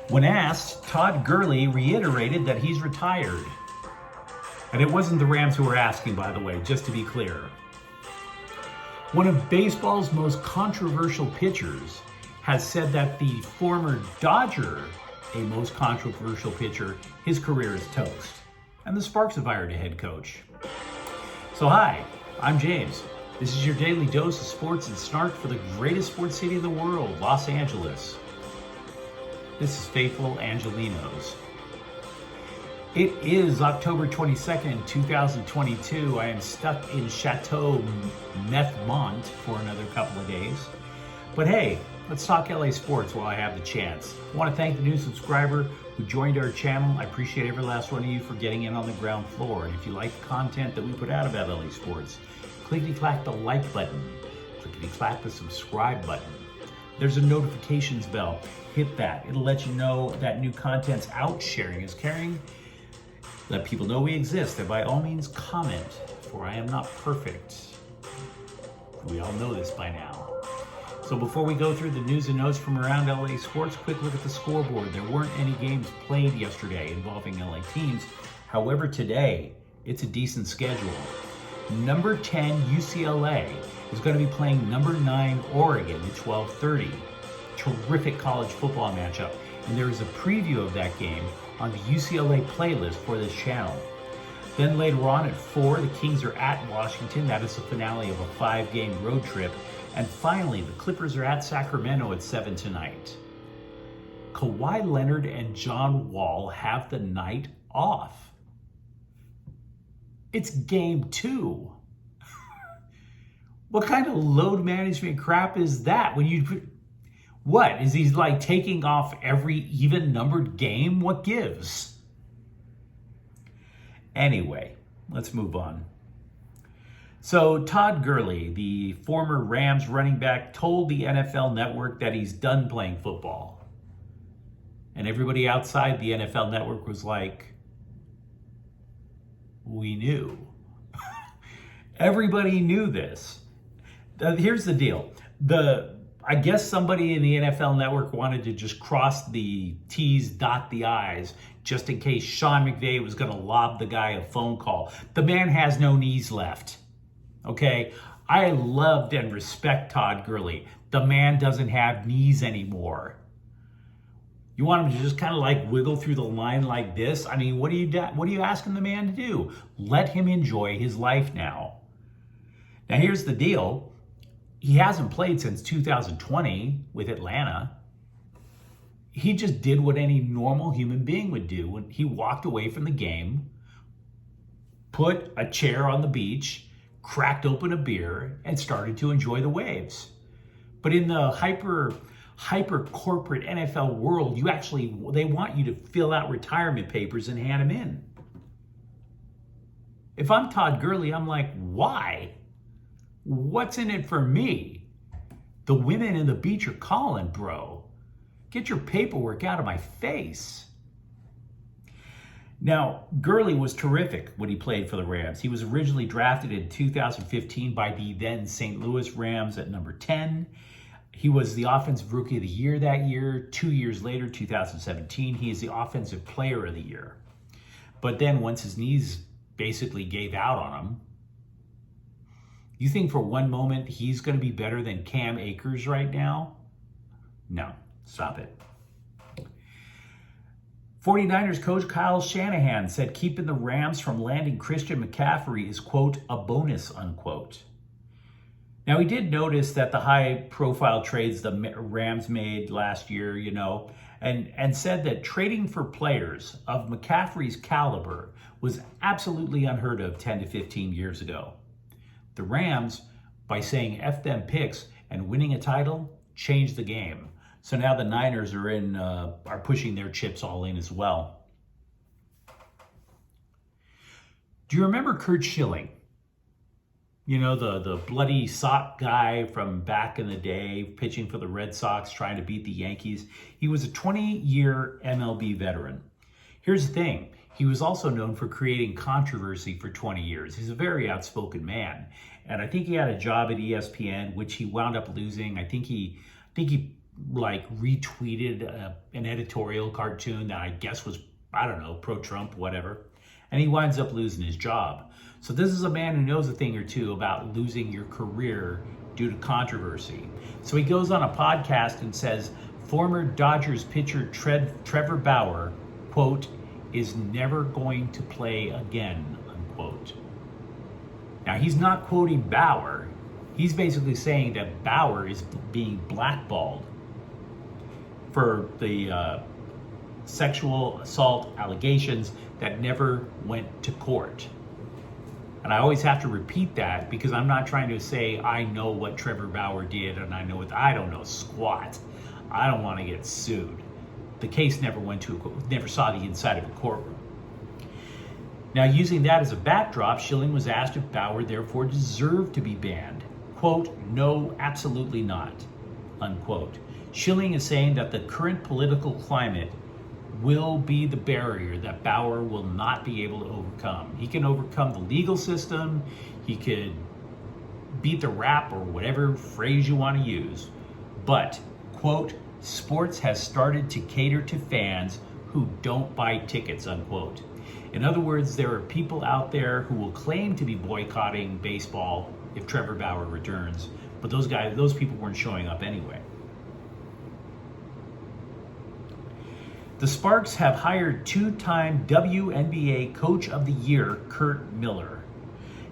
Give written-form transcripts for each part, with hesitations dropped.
When asked, Todd Gurley reiterated that he's retired. And it wasn't the Rams who were asking, by the way, just to be clear. One of baseball's most controversial pitchers has said that the former Dodger, a most controversial pitcher, his career is toast. And the Sparks have hired a head coach. So hi, I'm James. This is your daily dose of sports and snark for the greatest sports city in the world, Los Angeles. This is faithful Angelenos. It is October 22nd, 2022. I am stuck in Chateau Methmont for another couple of days. But hey, let's talk LA sports while I have the chance. I want to thank the new subscriber who joined our channel. I appreciate every last one of you for getting in on the ground floor. And if you like the content that we put out about LA sports, clickety-clack the like button. Clickety-clack the subscribe button. There's a notifications bell. Hit that. It'll let you know that new content's out. Sharing is caring. Let people know we exist. And by all means, comment, for I am not perfect. We all know this by now. So before we go through the news and notes from around LA sports, quick look at the scoreboard. There weren't any games played yesterday involving LA teams. However, today, it's a decent schedule. Number 10 UCLA is going to be playing number 9 Oregon at 12:30. Terrific college football matchup. And there is a preview of that game on the UCLA playlist for this channel. Then later on at 4, the Kings are at Washington. That is the finale of a 5-game road trip. And finally, the Clippers are at Sacramento at 7 tonight. Kawhi Leonard and John Wall have the night off. It's game 2. What kind of load management crap is that? What? Is he like taking off every even numbered game? What gives? Anyway, let's move on. So Todd Gurley, the former Rams running back, told the NFL Network that he's done playing football. And everybody outside the NFL Network was like, we knew. Everybody knew this. Here's the deal. I guess somebody in the NFL Network wanted to just cross the T's, dot the I's, just in case Sean McVay was going to lob the guy a phone call. The man has no knees left. Okay? I loved and respect Todd Gurley. The man doesn't have knees anymore. You want him to just kind of like wiggle through the line like this? I mean, what are you asking the man to do? Let him enjoy his life now. Now, here's the deal. He hasn't played since 2020 with Atlanta. He just did what any normal human being would do when he walked away from the game, put a chair on the beach, cracked open a beer, and started to enjoy the waves. But in the hyper corporate NFL world, they want you to fill out retirement papers and hand them in. If I'm Todd Gurley, I'm like, why? What's in it for me? The women in the beach are calling, bro. Get your paperwork out of my face. Now, Gurley was terrific when he played for the Rams. He was originally drafted in 2015 by the then St. Louis Rams at number 10. He was the Offensive Rookie of the Year that year. 2 years later, 2017, he is the Offensive Player of the Year. But then once his knees basically gave out on him, you think for one moment he's going to be better than Cam Akers right now? No, stop it. 49ers coach Kyle Shanahan said keeping the Rams from landing Christian McCaffrey is, quote, a bonus, unquote. Now, he did notice that the high-profile trades the Rams made last year, and said that trading for players of McCaffrey's caliber was absolutely unheard of 10 to 15 years ago. The Rams, by saying F them picks and winning a title, changed the game. So now the Niners are pushing their chips all in as well. Do you remember Curt Schilling? You know, the bloody sock guy from back in the day, pitching for the Red Sox, trying to beat the Yankees. He was a 20-year MLB veteran. Here's the thing. He was also known for creating controversy for 20 years. He's a very outspoken man. And I think he had a job at ESPN, which he wound up losing. I think he like retweeted an editorial cartoon that I guess was, I don't know, pro-Trump, whatever. And he winds up losing his job. So this is a man who knows a thing or two about losing your career due to controversy. So he goes on a podcast and says, former Dodgers pitcher Trevor Bauer, quote, is never going to play again, unquote. Now, he's not quoting Bauer. He's basically saying that Bauer is being blackballed for the sexual assault allegations that never went to court. And I always have to repeat that because I'm not trying to say I know what Trevor Bauer did and I know what, I don't know squat. I don't want to get sued. The case never saw the inside of a courtroom. Now, using that as a backdrop, Schilling was asked if Bauer therefore deserved to be banned. Quote, no, absolutely not, unquote. Schilling is saying that the current political climate will be the barrier that Bauer will not be able to overcome. He can overcome the legal system, he could beat the rap or whatever phrase you want to use, but, quote, sports has started to cater to fans who don't buy tickets, unquote. In other words, there are people out there who will claim to be boycotting baseball if Trevor Bauer returns, but those people weren't showing up anyway. The Sparks have hired two-time WNBA Coach of the Year, Curt Miller.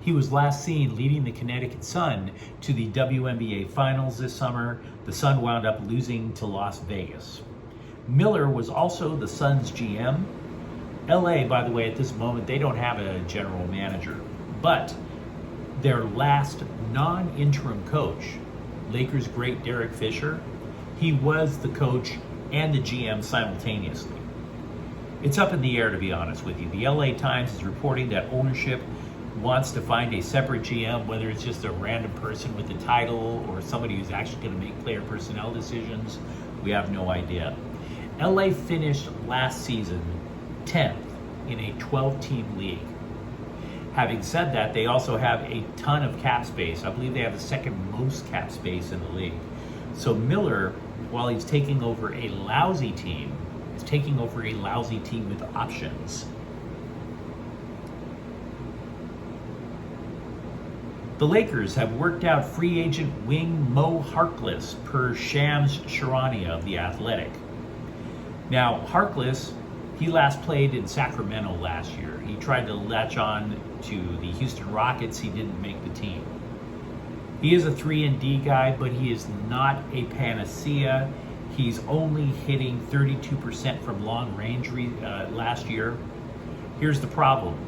He was last seen leading the Connecticut Sun to the WNBA Finals this summer. The Sun wound up losing to Las Vegas. Miller was also the Sun's GM. LA, by the way, at this moment, they don't have a general manager, but their last non-interim coach, Lakers great Derek Fisher, he was the coach and the GM simultaneously. It's up in the air, to be honest with you. The LA Times is reporting that ownership wants to find a separate GM, whether it's just a random person with a title or somebody who's actually going to make player personnel decisions. We have no idea. LA finished last season 10th in a 12-team league. Having said that, they also have a ton of cap space. I believe they have the second most cap space in the league. So Miller, while he's taking over a lousy team, is taking over a lousy team with options. The Lakers have worked out free agent wing Mo Harkless per Shams Charania of The Athletic. Now, Harkless, he last played in Sacramento last year. He tried to latch on to the Houston Rockets. He didn't make the team. He is a 3-and-D guy, but he is not a panacea. He's only hitting 32% from long range last year. Here's the problem.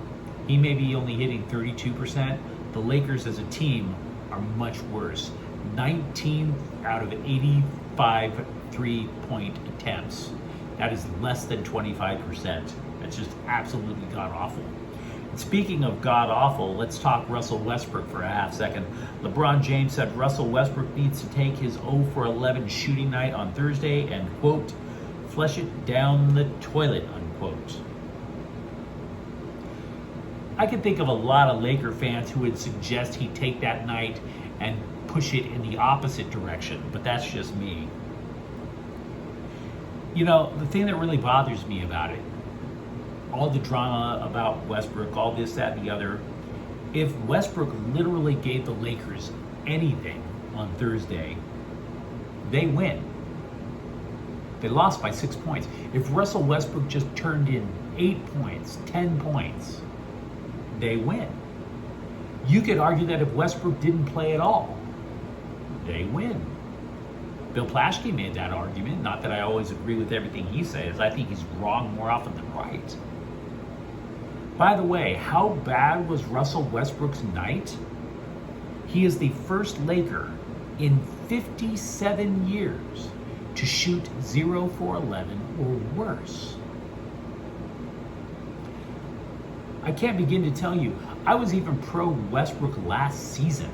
He may be only hitting 32%. The Lakers as a team are much worse. 19 out of 85 three-point attempts. That is less than 25%. That's just absolutely god-awful. Speaking of god-awful, let's talk Russell Westbrook for a half second. LeBron James said Russell Westbrook needs to take his 0 for 11 shooting night on Thursday and, quote, flush it down the toilet, unquote. I can think of a lot of Laker fans who would suggest he take that night and push it in the opposite direction, but that's just me. You know, the thing that really bothers me about it, all the drama about Westbrook, all this, that, and the other, if Westbrook literally gave the Lakers anything on Thursday, they win. They lost by 6 points. If Russell Westbrook just turned in 8 points, 10 points, they win. You could argue that if Westbrook didn't play at all, they win. Bill Plaschke made that argument. Not that I always agree with everything he says. I think he's wrong more often than right. By the way, how bad was Russell Westbrook's night? He is the first Laker in 57 years to shoot 0 for 11 or worse. I can't begin to tell you, I was even pro Westbrook last season.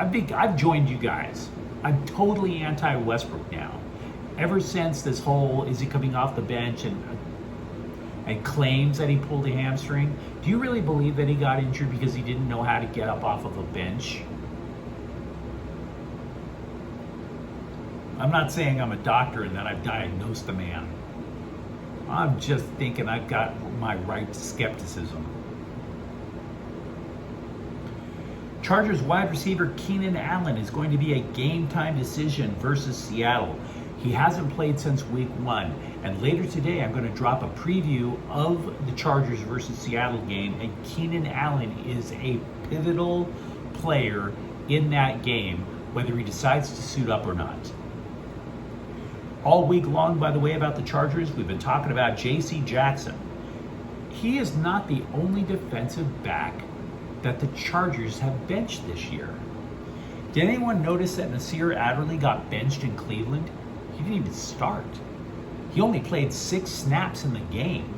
I've joined you guys. I'm totally anti-Westbrook now. Ever since this whole, is he coming off the bench and claims that he pulled a hamstring. Do you really believe that he got injured because he didn't know how to get up off of a bench? I'm not saying I'm a doctor and that I've diagnosed the man. I'm just thinking I've got my right to skepticism. Chargers wide receiver Keenan Allen is going to be a game-time decision versus Seattle. He hasn't played since week 1, and later today I'm going to drop a preview of the Chargers versus Seattle game, and Keenan Allen is a pivotal player in that game, whether he decides to suit up or not. All week long, by the way, about the Chargers, we've been talking about J.C. Jackson. He is not the only defensive back that the Chargers have benched this year. Did anyone notice that Nasir Adderley got benched in Cleveland? He didn't even start. He only played 6 snaps in the game.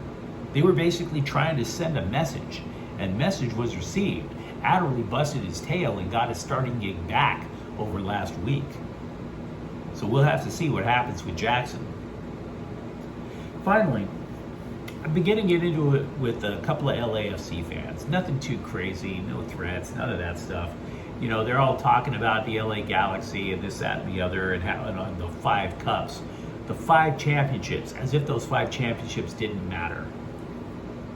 They were basically trying to send a message, and message was received. Adderley busted his tail and got his starting gig back over last week. So we'll have to see what happens with Jackson. Finally, I'm beginning to get into it with a couple of LAFC fans. Nothing too crazy, no threats, none of that stuff. You know, they're all talking about the LA Galaxy and this, that, and the other, and on the 5 cups, the 5 championships, as if those 5 championships didn't matter.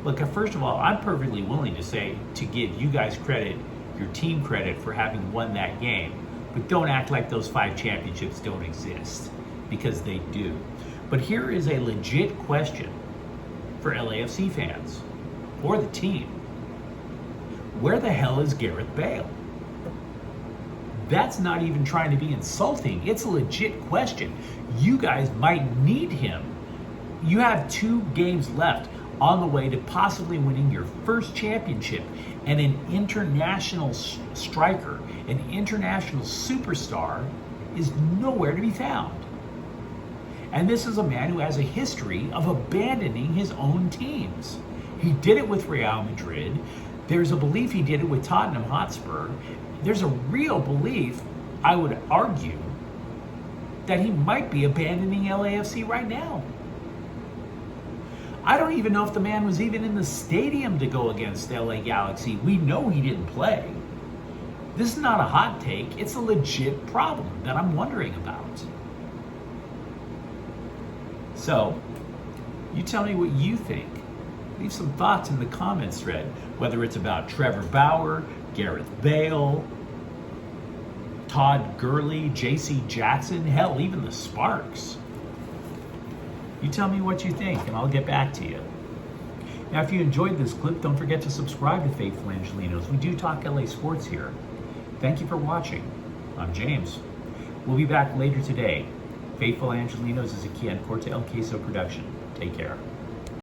Look, first of all, I'm perfectly willing to give you guys credit, your team credit, for having won that game. But don't act like those 5 championships don't exist, because they do. But here is a legit question for LAFC fans, or the team. Where the hell is Gareth Bale? That's not even trying to be insulting. It's a legit question. You guys might need him. You have 2 games left on the way to possibly winning your first championship, and an international striker, an international superstar, is nowhere to be found. And this is a man who has a history of abandoning his own teams. He did it with Real Madrid. There's a belief he did it with Tottenham Hotspur. There's a real belief, I would argue, that he might be abandoning LAFC right now. I don't even know if the man was even in the stadium to go against LA Galaxy. We know he didn't play. This is not a hot take. It's a legit problem that I'm wondering about. So, you tell me what you think. Leave some thoughts in the comments thread, whether it's about Trevor Bauer, Gareth Bale, Todd Gurley, J.C. Jackson, hell, even the Sparks. You tell me what you think, and I'll get back to you. Now, if you enjoyed this clip, don't forget to subscribe to Faithful Angelenos. We do talk LA sports here. Thank you for watching. I'm James. We'll be back later today. Faithful Angelenos is a Corte El Queso production. Take care.